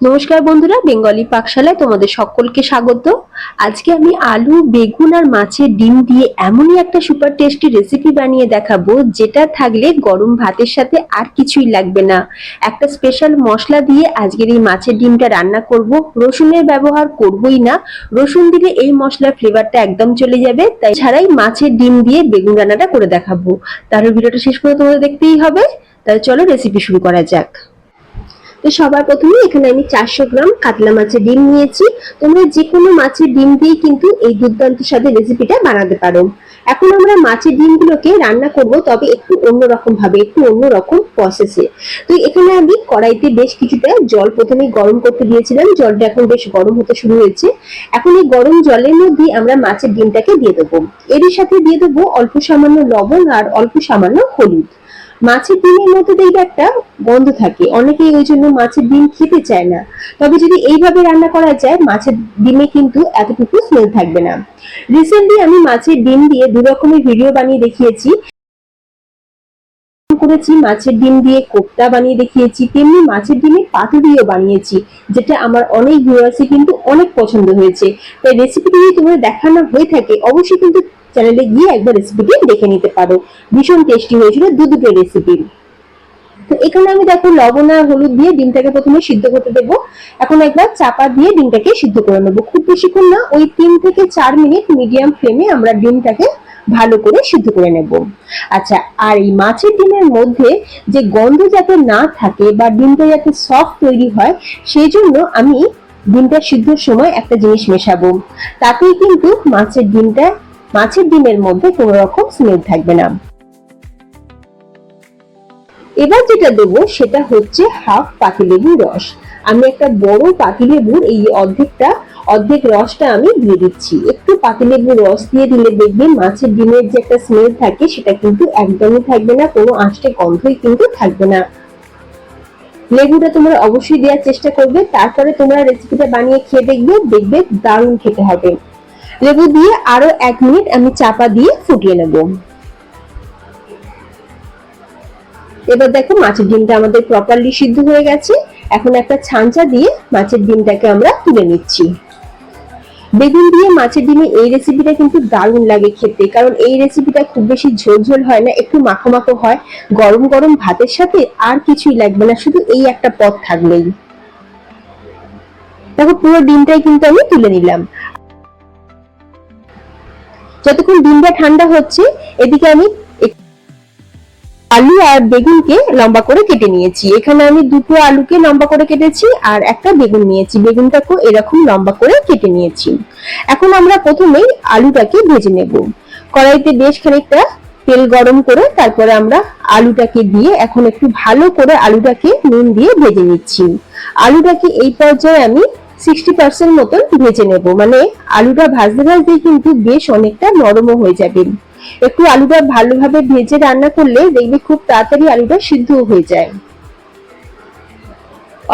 নমস্কার বন্ধুরা, বেঙ্গলি পাকশালায় তোমাদের সকলকে স্বাগত। আজকে আমি আলু, বেগুন আর মাছের ডিম দিয়ে এমনই একটা সুপার টেস্টি রেসিপি বানিয়ে দেখাবো, যেটা থাকলে গরম ভাতের সাথে আর কিছুই লাগবে না। একটা স্পেশাল মশলা দিয়ে আজকের এই মাছের ডিমটা রান্না করব। রসুনের ব্যবহার করবই না, রসুন দিলে এই মশলার ফ্লেভারটা একদম চলে যাবে। তাই ছাড়াই মাছের ডিম দিয়ে বেগুন রান্নাটা করে দেখাবো। তাহলে ভিডিওটা শেষ করে তোমাদের দেখতেই হবে। তাহলে চলো রেসিপি শুরু করা যাক। তো সবার প্রথমে এখানে আমি 400 গ্রাম কাতলা মাছের ডিম নিয়েছি। তোমরা যে কোনো মাছের ডিম দিয়ে কিন্তু এই দুর্দান্ত স্বাদের রেসিপিটা বানাতে পারো। এখন আমরা মাছের ডিমগুলোকে রান্না করব, তবে একটু অন্যরকম ভাবে, একটু অন্যরকম প্রসেসে। তো এখানে আমি কড়াইতে বেশ কিছুটা জল প্রথমে গরম করতে দিয়েছিলাম। জলটা এখন বেশ গরম হতে শুরু হয়েছে। এখন এই গরম জলের মধ্যে আমরা মাছের ডিমটাকে দিয়ে দেবো। এর সাথে দিয়ে দেবো অল্প সামান্য লবণ আর অল্প সামান্য হলুদ। মাছের ডিমের মধ্যে দেখবে একটা গন্ধ থাকে, অনেকেই ওই জন্য মাছের ডিম খেতে চায় না। তবে যদি এইভাবে রান্না করা যায়, মাছের ডিমে কিন্তু এতটুকু স্মেল থাকবে না। রিসেন্টলি আমি মাছের ডিম দিয়ে দু রকমের ভিডিও বানিয়ে দেখিয়েছি। করেছি মাছের ডিম দিয়ে কোপ্তা বানিয়ে দেখিয়েছি, তেমনি মাছের ডিমের পাতুরিও বানিয়েছি, যেটা আমার অনেক ভিউয়ার্সই কিন্তু অনেক পছন্দ হয়েছে। তাই রেসিপিটি যদি তোমাদের দেখানো হয়ে থাকে, অবশ্যই কিন্তু চ্যানেলে গিয়ে একবার রেসিপিটি দেখে নিতে পারো। ভীষণ টেস্টি হয়েছিল দুটো রেসিপি। তো এখানে আমি দেখো লবণ আর হলুদ দিয়ে ডিমটাকে প্রথমে সিদ্ধ করতে দেবো। এখন একবার চাপা দিয়ে ডিমটাকে সিদ্ধ করে নেবো, খুব বেশিক্ষণ না, ওই 3 থেকে 4 মিনিট মিডিয়াম ফ্লেমে আমরা ডিমটাকে ভালো করে সিদ্ধ করে নেব। আচ্ছা, আর এই মাছের ডিমের মধ্যে যে গন্ধ যাতে না থাকে বা ডিমটা যাতে সফট তৈরি হয়, সেই জন্য আমি ডিমটা সিদ্ধর সময় একটা জিনিস মেশাবো। তাতেই কিন্তু মাছের ডিমের মধ্যে কোনো রকম স্মেল থাকবে না। এবার যেটা দেবো সেটা হচ্ছে হাফ পাতিলেবুর রস। আমি একটা বড় পাতিলেবুর এই অর্ধেক রসটা আমি দিয়ে দিচ্ছি। একটু পাতিলেবুর রস দিয়ে দিলে দেখবে মাছের ডিমের যে একটা স্মেল থাকে সেটা কিন্তু একদমই থাকবে না, কোনো আঁশটে গন্ধই কিন্তু থাকবে না। লেবুটা তোমরা অবশ্যই দেওয়ার চেষ্টা করবে, তারপরে তোমরা রেসিপিটা বানিয়ে খেয়ে দেখবে দারুণ খেতে হবে। লেবু দিয়ে আরো 1 মিনিট আমি চাপা দিয়ে ফুটিয়ে নেব। এবার দেখো মাছের ডিমটা আমাদের প্রপারলি সিদ্ধ হয়ে গেছে। এখন একটা ছাঁচা দিয়ে মাছের ডিমটাকে আমরা তুলে নিচ্ছি। বেগুন দিয়ে মাছের ডিমে এই রেসিপিটা কিন্তু দারুণ লাগে খেতে, কারণ এই রেসিপিটা খুব বেশি ঝোল ঝোল হয় না, একটু মাখো মাখো হয়। গরম গরম ভাতের সাথে আর কিছুই লাগবে না, শুধু এই একটা পদ থাকলেই। দেখো পুরো ডিমটাই কিন্তু আমি তুলে নিলাম। যতক্ষণ ডিমটা ঠান্ডা হচ্ছে, এদিকে আমি আলু আর বেগুনকে লম্বা করে কেটে নিয়েছি। এখানে আমি দুটো আলুকে লম্বা করে কেটেছি আর একটা বেগুন নিয়েছি, বেগুনটাকেও এরকম লম্বা করে কেটে নিয়েছি। এখন আমরা প্রথমেই আলুটাকে ভেজে নেব। কড়াইতে বেশ খানিকটা তেল গরম করে তারপরে আমরা আলুটাকে দিয়ে এখন একটু ভালো করে আলুটাকে নুন দিয়ে ভেজে নিচ্ছি। আলুটাকে এই পর্যায়ে আমি 60% মতন ভেজে নেব, মানে আলুটা ভাজতে ভাজতে কিন্তু বেশ অনেকটা নরমও হয়ে যাবে। একটু আলুটা ভালোভাবে ভেজে রান্না করলে দেখবে খুব তাড়াতাড়ি আলুটা সিদ্ধ হয়ে যায়।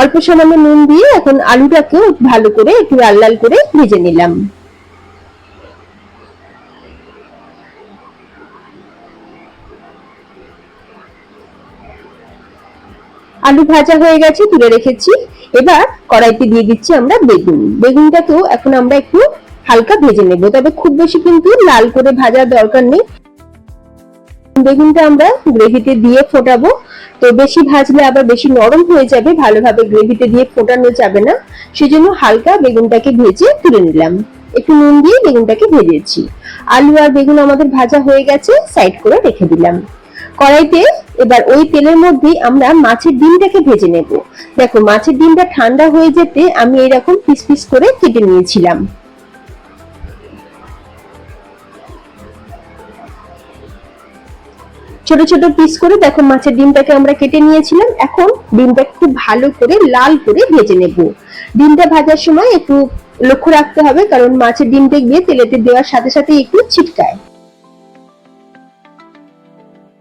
অল্প সামান্য নুন দিয়ে এখন আলুটাকেও ভালো করে একটু লাল লাল করে ভেজে নিলাম। আলু ভাজা হয়ে গেছে, তুলে রেখেছি। এবার কড়াইতে দিয়ে দিচ্ছি আমরা বেগুনটাকেও এখন আমরা একটু হালকা ভেজে নেব, তবে খুব বেশি কিন্তু লাল করে ভাজার দরকার নেই। বেগুনটা আমরা গ্রেভিতে দিয়ে ফোটাবো, তো বেশি ভাজলে আবার বেশি নরম হয়ে যাবে, ভালোভাবে গ্রেভিতে দিয়ে ফোটানো যাবে না। সেজন্য হালকা বেগুনটাকে ভেজে তুলে নিলাম। একটু নুন দিয়ে বেগুনটাকে ভেজেছি। আলু আর বেগুন আমাদের ভাজা হয়ে গেছে, সাইড করে রেখে দিলাম। কড়াইতে এবার ওই তেলের মধ্যে আমরা মাছের ডিমটাকে ভেজে নেব। দেখো মাছের ডিমটা ঠান্ডা হয়ে যেতে আমি এরকম পিস পিস করে কেটে নিয়েছিলাম। ছোট ছোট পিস করে দেখো মাছের ডিমটাকে আমরা কেটে নিয়েছিলাম। এখন ডিমটা খুব ভালো করে লাল করে ভেজে নেব। ডিমটা ভাজার সময় একটু লক্ষ্য রাখতে হবে, কারণ মাছের ডিম দেখবে তেলেতে দেওয়ার সাথে সাথে একটু ছিটকায়,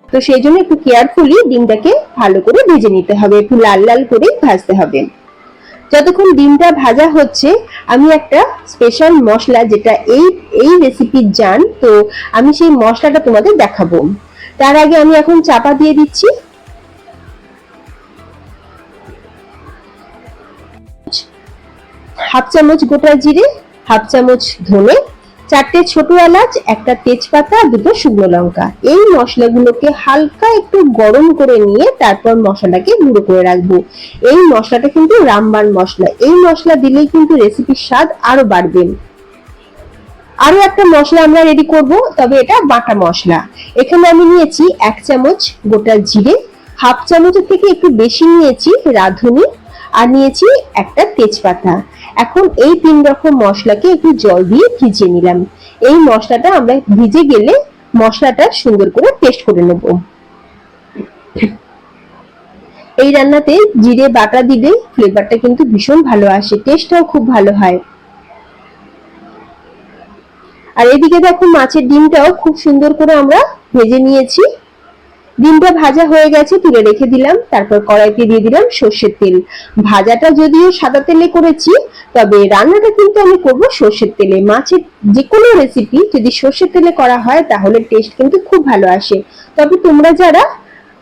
তো সেই জন্য একটু কেয়ারফুলি ডিমটাকে ভালো করে ভেজে নিতে হবে, একটু লাল লাল করে ভাজতে হবে। যতক্ষণ ডিমটা ভাজা হচ্ছে আমি একটা স্পেশাল মশলা, যেটা এই রেসিপির জান, তো আমি সেই মশলাটা তোমাদের দেখাবো। তার আগে আমি এখন চাপা দিয়ে দিচ্ছি। হাফ চামচ গোটা জিরে, হাফ চামচ ধনে, 4টে ছোট এলাচ, একটা তেজপাতা, 2টো শুকনো লঙ্কা। এই মশলাগুলোকে হালকা একটু গরম করে নিয়ে তারপর মশলাটাকে গুঁড়ো করে রাখবো। এই মশলাটা কিন্তু রামবান মশলা, এই মশলা দিলেই কিন্তু রেসিপির স্বাদ আরো বাড়বে। আরো একটা মশলা আমরা রেডি করব, তবে এটা বাটা মশলা। এখানে আমি নিয়েছি 1 চামচ গোটা জিরে, হাফ চামচের থেকে একটু বেশি নিয়েছি রাঁধুনি, আর নিয়েছি একটা তেজপাতা। এখন এই 3 রকম মশলাকে একটু জল দিয়ে ভিজিয়ে নিলাম। এই মশলাটা আমরা ভিজে গেলে মশলাটা সুন্দর করে পেস্ট করে নেব। এই রান্নাতে জিরে বাটা দিলে ফ্লেভারটা কিন্তু ভীষণ ভালো আসে, টেস্টটাও খুব ভালো হয়। আর এদিকে দেখো মাছের ডিমটাও খুব সুন্দর করে আমরা ভেজে নিয়েছি। ডিমটা ভাজা হয়ে গেছে, তুলে রেখে দিলাম। তারপর কড়াইতে দিয়ে দিলাম সর্ষের তেল। ভাজাটা যদিও সাদা তেলে করেছি, তবে রান্নাটা কিন্তু আমি করব সর্ষের তেলে। মাছের যে কোনো রেসিপি যদি সর্ষের তেলে করা হয় তাহলে টেস্ট কিন্তু খুব ভালো আসে। তবে তোমরা যারা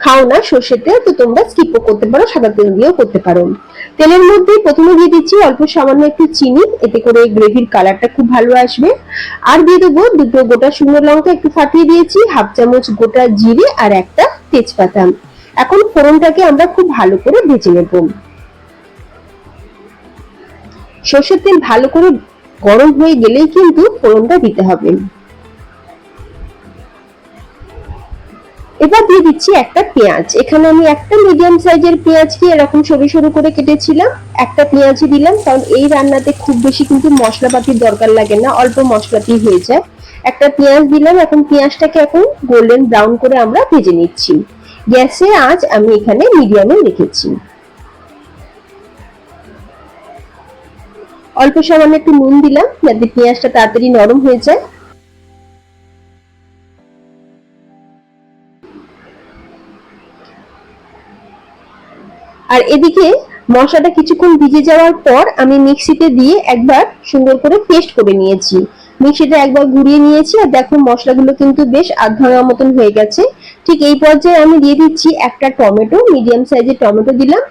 খাও না সর্ষের তেল, তো তোমরা স্কিপও করতে পারো, সাদা তেল দিয়েও করতে পারো। তেলের মধ্যে প্রথমে দিয়ে দিচ্ছি অল্প সামান্য একটু চিনি, এতে করে গ্রেভির কালারটা খুব ভালো আসবে। আর দিয়ে দেবো 2টো গোটা শুকনো লঙ্কা একটু ফাটিয়ে দিয়েছি, হাফ চামচ গোটা জিরে আর একটা তেজপাতা। এখন ফোড়নটাকে আমরা খুব ভালো করে ভেজে নেব। সর্ষের তেল ভালো করে গরম হয়ে গেলেই কিন্তু ফোড়নটা দিতে হবে। এবার দিয়ে দিচ্ছি একটা পেঁয়াজ। এখানে আমি একটা মিডিয়াম সাইজের পেঁয়াজকে এরকম সরু সরু করে কেটেছিলাম, একটা পেঁয়াজই দিলাম, কারণ এই রান্নাতে খুব বেশি কিন্তু মশলাপাতির দরকার লাগে না, অল্প মশলাতেই হয়ে যায়। একটা পেঁয়াজ দিলাম। এখন পেঁয়াজটাকে এখন গোল্ডেন ব্রাউন করে আমরা ভেজে নিচ্ছি। গ্যাসের আঁচ আমি এখানে মিডিয়ামে রেখেছি। অল্প সামান্য একটু নুন দিলাম যাতে পেঁয়াজটা তাড়াতাড়ি নরম হয়ে যায়। আর এদিকে মশলাটা কিছুক্ষণ ভিজে যাওয়ার পর আমি মিক্সিতে দিয়ে একবার সুন্দর করে পেস্ট করে নিয়েছি। মিক্সিটা একবার ঘুরিয়ে নিয়েছি, আর দেখো মশলাগুলো কিন্তু বেশ আধ ভাঙা মতন হয়ে গেছে। ঠিক এই পর্যায়ে আমি দিয়ে দিচ্ছি একটা টমেটো, মিডিয়াম সাইজের টমেটো দিলাম।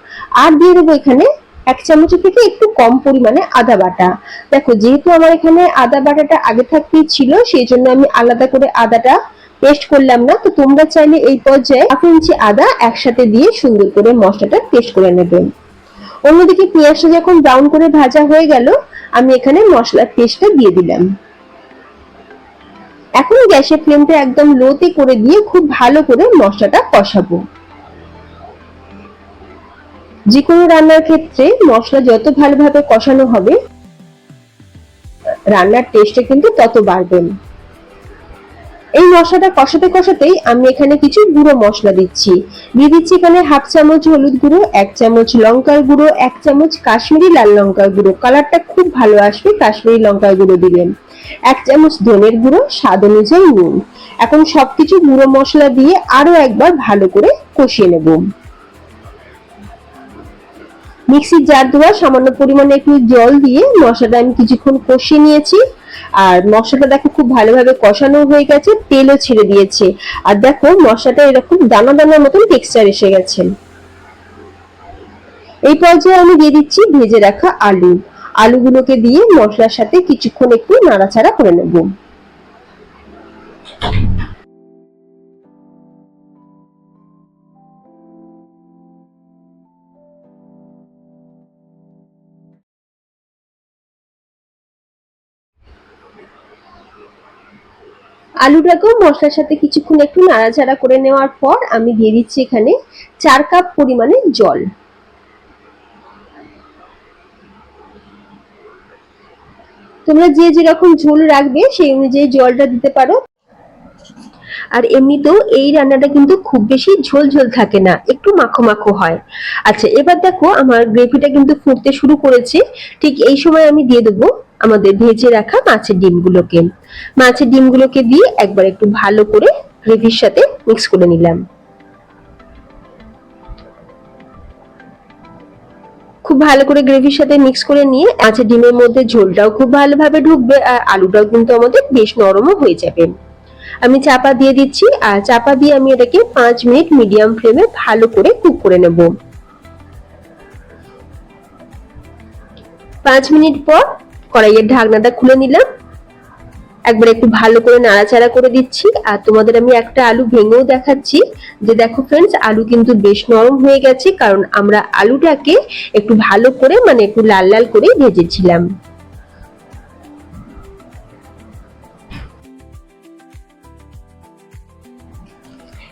আর দিয়ে দেবো এখানে 1 চামচের থেকে একটু কম পরিমাণে আদা বাটা। দেখো যেহেতু আমার এখানে আদা বাটাটা আগে থাকতেই ছিল, সেই জন্য আমি আলাদা করে আদাটা পেস্ট করলাম না। তো তোমরা চাইলে এই পর্যায়ে 1 ইঞ্চি আদা একসাথে দিয়ে সুন্দর করে মশলাটা পেস্ট করে নেবেন। অন্যদিকে পেঁয়াজটা যখন ব্রাউন করে ভাজা হয়ে গেল, আমি এখানে মশলার পেস্টটা দিয়ে দিলাম। এখন গ্যাসের ফ্লেমটা একদম লোতে করে দিয়ে খুব ভালো করে মশলাটা কষাবো। যে কোনো রান্নার ক্ষেত্রে মশলা যত ভালোভাবে কষানো হবে, রান্নার টেস্টটা কিন্তু তত বাড়বে। এই মশলাটা কষাতে কষাতেই আমি এখানে কিছু গুঁড়ো মশলা দিচ্ছি। দিয়ে দিচ্ছি এখানে হাফ চামচ হলুদ গুঁড়ো, 1 চামচ লঙ্কার গুঁড়ো, 1 চামচ কাশ্মীরি লাল লঙ্কার গুঁড়ো, কালারটা খুব ভালো আসবে কাশ্মীরি লঙ্কার গুঁড়ো দিলেন, 1 চামচ ধনের গুঁড়ো, স্বাদ অনুযায়ী নুন। এখন সবকিছু গুঁড়ো মশলা দিয়ে আরো একবার ভালো করে কষিয়ে নেব। মিক্সির জার ধোয়া সামান্য পরিমাণে একটু জল দিয়ে মশলাটা আমি কিছুক্ষণ কষিয়ে নিয়েছি। আর মশলাটা দেখো খুব ভালোভাবে কষানো হয়ে গেছে, তেলও ছেড়ে দিয়েছে। আর দেখো মশলাটা এরকম দানা দানার মতন টেক্সচার এসে গেছে। এই পর্যায়ে আমি দিয়ে দিচ্ছি ভেজে রাখা আলু। আলুগুলোকে দিয়ে মশলার সাথে কিছুক্ষণ একটু নাড়াচাড়া করে নেব। আলুটাকেও মশলার সাথে কিছুক্ষণ একটু নাড়াচাড়া করে নেওয়ার পর আমি দিয়ে দিচ্ছি এখানে 4 কাপ পরিমাণে জল। তোমরা যে যেরকম ঝোল রাখবে সেই অনুযায়ী জলটা দিতে পারো। আর এমনিতেও এই রান্নাটা কিন্তু খুব বেশি ঝোল ঝোল থাকে না, একটু মাখো মাখো হয়। আচ্ছা, এবার দেখো আমার গ্রেভিটা কিন্তু ফুটতে শুরু করেছে। ঠিক এই সময় আমি দিয়ে দেবো আমাদের ভেজে রাখা মাছের ডিমগুলোকে। মাছের ডিমগুলোকে দিয়ে একবার একটু ভালো করে গ্রেভির সাথে মিক্স করে নিলাম। খুব ভালো করে গ্রেভির সাথে মিক্স করে নিয়ে মাছের ডিমের মধ্যে ঝোলটাও খুব ভালোভাবে ঢুকবে, আর আলুটাও কিন্তু আমাদের বেশ নরমও হয়ে যাবে। আমি চাপা দিয়ে দিচ্ছি, আর চাপা দিয়ে আমি এটাকে 5 মিনিট মিডিয়াম ফ্লেমে ভালো করে কুক করে নেব। 5 মিনিট পর কড়াইয়ের ঢাকনাটা খুলে নিলাম, একবার একটু ভালো করে নাড়াচাড়া করে দিচ্ছি। আর তোমাদের আমি একটা আলু ভেঙেও দেখাচ্ছি যে দেখো ফ্রেন্ডস, আলু কিন্তু বেশ নরম হয়ে গেছে, কারণ আমরা আলুটাকে একটু ভালো করে মানে একটু লাল লাল করে ভেজেছিলাম।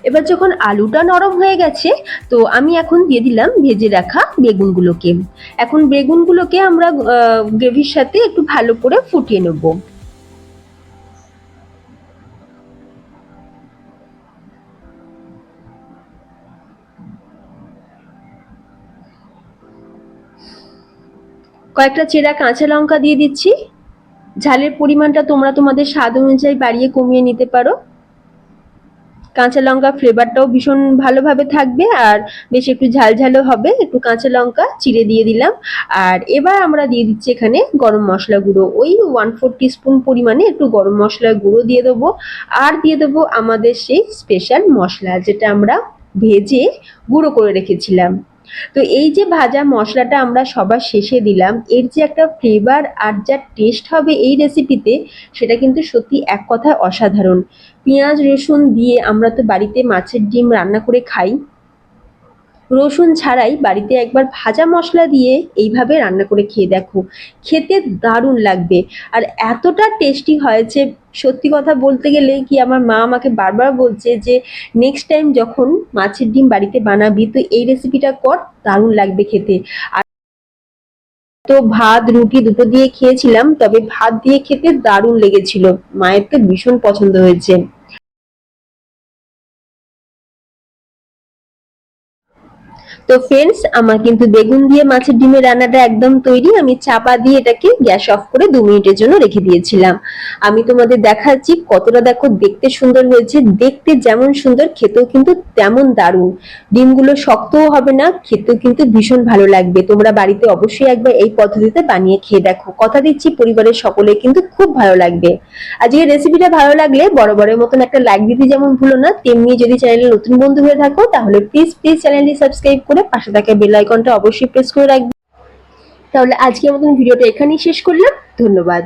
এবার যখন আলুটা নরম হয়ে গেছে, তো আমি এখন দিয়ে দিলাম ভেজে রাখা বেগুনগুলোকে। এখন বেগুনগুলোকে আমরা গ্রেভির সাথে একটু ভালো করে ফুটিয়ে নেব। কয়েকটা চেরা কাঁচা লঙ্কা দিয়ে দিচ্ছি। ঝালের পরিমাণটা তোমরা তোমাদের স্বাদ অনুযায়ী বাড়িয়ে কমিয়ে নিতে পারো। কাঁচা লঙ্কা ফ্লেভারটাও ভীষণ ভালোভাবে থাকবে, আর বেশ একটু ঝালঝালও হবে। একটু কাঁচা লঙ্কা চিড়ে দিয়ে দিলাম। আর এবার আমরা দিয়ে দিচ্ছি এখানে গরম মশলা গুঁড়ো, ওই 1/4 টিস্পুন পরিমাণে একটু গরম মশলা গুঁড়ো দিয়ে দেবো। আর দিয়ে দেবো আমাদের সেই স্পেশাল মশলা, যেটা আমরা ভেজে গুঁড়ো করে রেখেছিলাম। তো এই যে ভাজা মশলাটা আমরা সবার শেষে দিলাম, এর যে একটা ফ্লেভার আর যা টেস্ট হবে এই রেসিপিতে, সেটা কিন্তু সত্যি এক কথায় অসাধারণ। পেঁয়াজ রসুন দিয়ে আমরা তো বাড়িতে মাছের ডিম রান্না করে খাই, রসুন ছাড়াই বাড়িতে একবার ভাজা মশলা দিয়ে এইভাবে রান্না করে খেয়ে দেখো, খেতে দারুণ লাগবে। আর এতটা টেস্টি হয়েছে, সত্যি কথা বলতে গেলে কি, আমার মা আমাকে বারবার বলছে যে নেক্সট টাইম যখন মাছের ডিম বাড়িতে বানাবি তো এই রেসিপিটা কর, দারুণ লাগবে খেতে। আর তো ভাত রুটি দুটো দিয়ে খেয়েছিলাম, তবে ভাত দিয়ে খেতে দারুণ লেগেছিল, মায়ের তো ভীষণ পছন্দ হয়েছে। তো ফ্রেন্ডস, আমার কিন্তু বেগুন দিয়ে মাছের ডিমের রান্নাটা একদম তৈরি। আমি চাপা দিয়ে এটাকে গ্যাস অফ করে 2 মিনিটের জন্য রেখে দিয়েছিলাম। আমি তোমাদের দেখাচ্ছি কতটা, দেখো দেখতে সুন্দর হয়েছে। দেখতে যেমন সুন্দর, খেতেও কিন্তু তেমন দারুণ। ডিমগুলো শক্তও হবে না, খেতেও কিন্তু ভীষণ ভালো লাগবে। তোমরা বাড়িতে অবশ্যই একবার এই পদ্ধতিতে বানিয়ে খেয়ে দেখো, কথা দিচ্ছি পরিবারের সকলে কিন্তু খুব ভালো লাগবে। আজকের রেসিপিটা ভালো লাগলে বরাবরের মতন একটা লাইক দিতে যেমন ভুলো না, তেমনি যদি চ্যানেলে নতুন বন্ধু হয়ে থাকো তাহলে প্লিজ চ্যানেলটি সাবস্ক্রাইব করে পাশে থাকা বেল আইকনটা অবশ্যই প্রেস করে রাখবে। তাহলে আজকের মতন ভিডিওটা এখানেই শেষ করলাম। ধন্যবাদ।